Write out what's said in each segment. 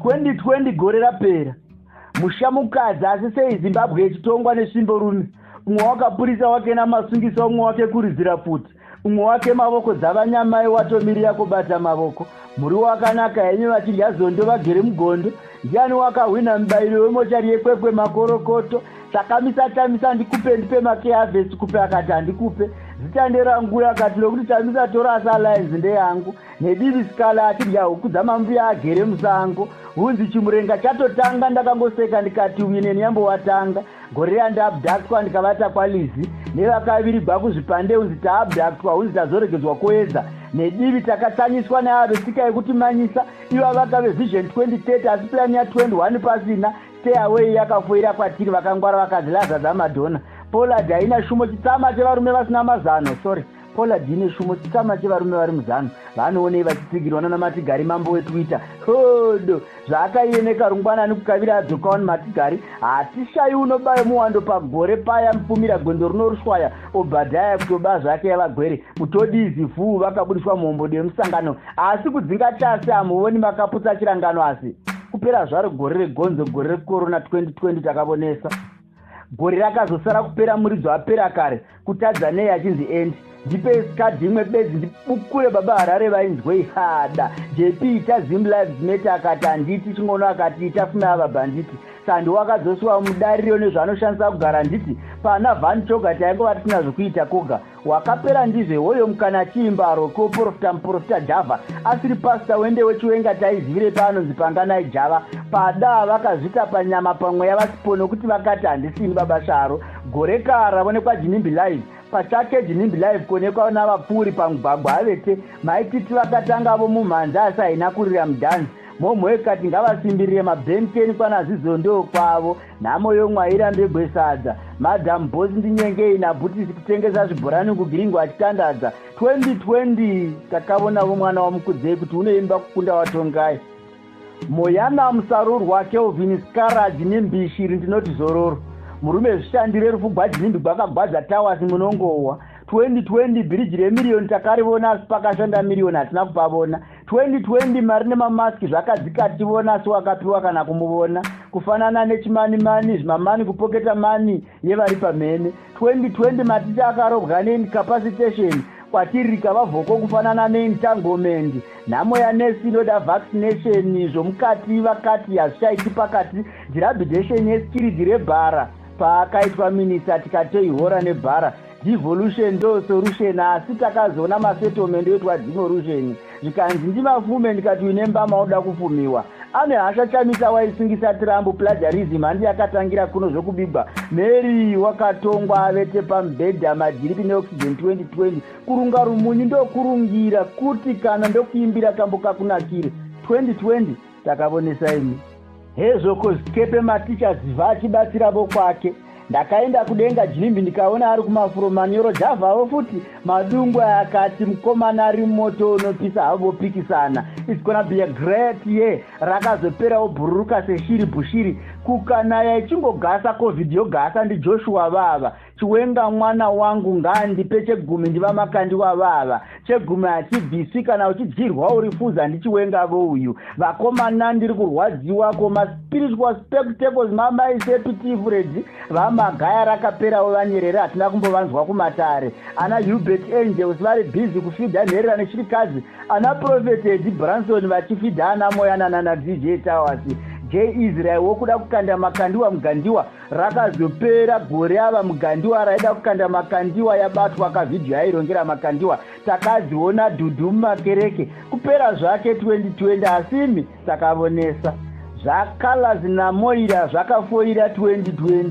2020 gore rapera. Mushamukadzi asi sei Zimbabwe ichitongwa nesvimborume. Umwe wakapurisa wake namasungisa, umwe wake kurizira futi. Umwe wake mavoko dzavanyamai watomirira kubata mavoko. Muri wakanaka henyu vachidya zondo vagere mugondo. Ndiani wakahwina mubairo wemochari yekwekwe makorokoto. Takamisa tamisa ndikupe ndipe makeavhesi kupe akati handikupe. Zitande rangu akati lokuti tamisa tora asalize ndeyangu. Nedivi skala achidya huku dzamambuya agere musango. Hunzi chimurenga chatotanga ndakangoseka ndikati wine nyambo watanga. Gore randabhadhatswa ndikavata kwalizi. Nevakavirigwa kuzvipande hunzi taabhadhatswa hunzi tazoregedzwa kuedza. Nedivi takatsanyiswa neavesika yekuti manyisa. Iva vakave vision 2030 asi plan ya 21 pasina. Stay away yakafoira kwatiri vakangwara vakadzilaza dzamadhona. Pollard haina shumo chitsama chevarume vasina mazano. Pollard ine shumo chitsama chevarume vari muzano. Vanoonei vachitsigirwana namatigari mambo weTwitter. Hodo zvakaieneka rungwanani kukavira adzokaoni matigari. Hatishayi unobaye muwando pagore paya mupfumira gondo runoruswaya. Obhadhaya kutoba zvake yavagwere. Mutodizi vhuu vakabudiswa muhombode yemusangano. Asi kudzinga chasi hamuoni makaputsa chirangano asi. Kupera zvaro gore regonzo, gore recorona 2020 takavonesa. Gore rakazosara kupera muridzo wapera kare. Kutadza nei achinzi end. Ndipe skadhi imwe bedzi ndibukure baba Harare vainzwei hada. JP ita Zim Lives Matter akati handiti, Chingono akati ita fume ava banditi. Sandi wakadzoswa mudariro nezvanoshandisa kugara nditi. Pana Van Choga taingova tisina zvokuita koga. Wakapera ndizve hoyo mukana chiimbaro muprofita Java. Asiri pastor wende wechiwenga taizivire paanonzi Panganai Java. Pada vakazvita panyama pamweya vasipo nokuti vakati handisini baba Sharo. Gore kara vonekwa Jinimbi Live. Pachake Jinimbi Live kuonekwa navapfuuri pamugwagwa avete. Maititi vakatanga vo mumhanza asi haina kurira mudhanzi. Momwekati ngavasimbirire mabhenkeni kwanazizondo kwavo. Nhamo yomwe airambe gwesadza. Madam Boss ndinyengei nabhutisi kutengesa zvibhorani kugiringo achitandadza. 2020 takavonavo mwana wamukudzei kuti unoimba kukunda watongai. Moyana musarurwa Kelvin Scarage nembishiri ndinoti zororo. Murume zvishandire rufugwa Jinimbi gwakagwadza tawasi munongowa. 2020 bridge remiliyoni takarivona asi pakashanda miliyoni hatina kupavona. 2020 mari nemamaski zvakadzika tivona asi wakapiwa kana kumuvona. Kufanana nechimanimani zvimamani kupoketa mani yevari pamhene. 2020 maticha akarobwa neincapacitation kwatiri rikavavhoko kufanana neentanglement. Nhamo yanesi inoda vaccination zvomukati vakati hazvichaiti pakati. Dirabidation yesikiridi rebhara paakaitwa minisa tikatoihora nebhara. Devolution ndo solution asi takazoona masettlement yoitwa devolution. Zvikanzi ndimafume ndikati unemba mauda kufumiwa. Ane hasha chamisa waisungisa Trump plagiarism handi yakatangira kuno zvokubigwa. Mary wakatongwa avete pambedha madhiripi neoxygen 2020. Kurunga rumunyu ndokurungira kuti kana ndokuimbira kamboka kunakire. 2020 takavonesa imi. Hezvoko zikepe maticha ziva achibatsira vokwake. Ndakaenda kudenga Jinimbi ndikaona ari kumafuromanyoro Javavo futi madungwa akati mukomana ari moto unopisa havo pikisana. It's gonna be a great year. Rakazopera obhururuka seshiri bushiri. Kukanaya ichingogasa COVID yogasa ndi Joshua vava. Chiwenga mwana wangu ngaandipe chegumi ndiva makandiwa vava. Chegumi hachibviswi kana uchidyirwa urifuza ndichiwenga vouyu. Vakomana ndiri kurwadziwa koma spiritual spectacles mamaisepitive redi. Vamagaya rakaperawo vanyerera hatina kumbovanzwa kumatare. Ana Hubert Angels vari busy kufidha nherera nechirikazi. Ana Prophet Eddie Branson vachifidha ana Moyana na DJ Towers. J Israel wokuda kukanda makandiwa mugandiwa rakazopera gore ava mugandiwa raida kukanda makandiwa yabatwa kavidhiyo yairongera makandiwa. Takadziona dhudhu mumakereke kupera zvake 2020 asimi takavonesa. Zvakala zinamoira zvakafoira 2020.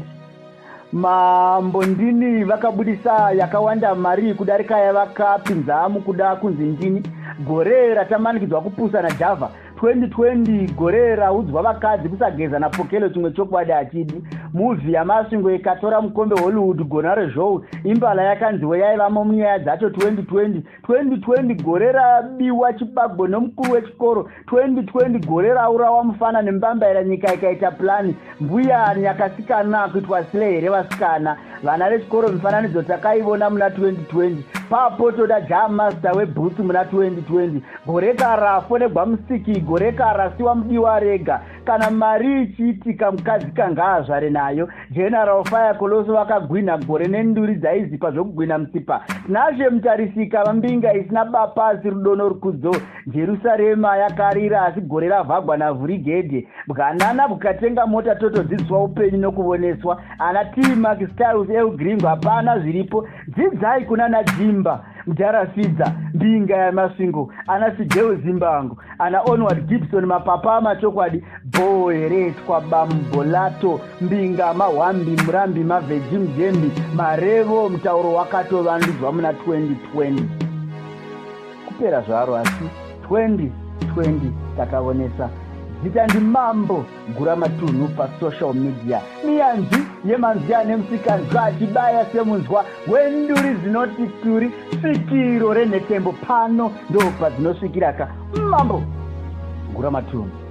Mambondini vakabudisa yakawanda mari kudarika yavakapinzamu kuda kunzi ndini. Gore ratamanikidzwa kupusa na Java. 2020 gore raudzwa vakadzi kusageza napokelo chimwe chokwadi achidi. Movie yamasvingo ikatora mukombe Hollywood gona rezvou. Imbala yakanziwe yaivamo munyaya dzacho 2020. 2020 gore rabiwa chibagbo nomukuru wechikoro. 2020 gore raurawa mufana nembambaira nyika ikaita plani. Mbuya yakasikana kuitwa slay here vasikana. Vana vechikoro mifananidzo takaivona muna 2020. ipapo toda Jammaster weBoots muna 2020. Gore karafonegwa musiki, gore karasiwa mudiwa rega. Kana mari ichiitika mukadzi kangazvare nayo. General Fire Coloso vakagwina gore nenduri dzaizipa zvokugwina musipa. Tinazve mutarisika vambinga isina bapasi rudono rukudzo. Jerusarema yakarira asi gore ravhagwa navhurigedhe. Bwanana bukatenga mota totodzidzwa upenyu nokuoneswa. Ana T-Mac Styles Elgringo hapana zviripo. Dzidzai kuna Najimba Mudharafidza mbinga yamasvingo. Ana Sijeu Zimbango, ana Onward Gibson mapapa amachokwadi. Boeretwa Bambolato mbinga mahwambi murambi mavheji mujembi marevo mutauro wakatovandudzwa muna 2020. Kupera zvaro asi 2020 takaonesa. Zita ndimambo Guramatunhu pasocial media. Miyanzi yemanzi ane musikanzwa achibaya semunzwa wenduri zinoti turi. Svikiro renhetembo pano ndo padzinosvikiraka mambo Guramatunhu.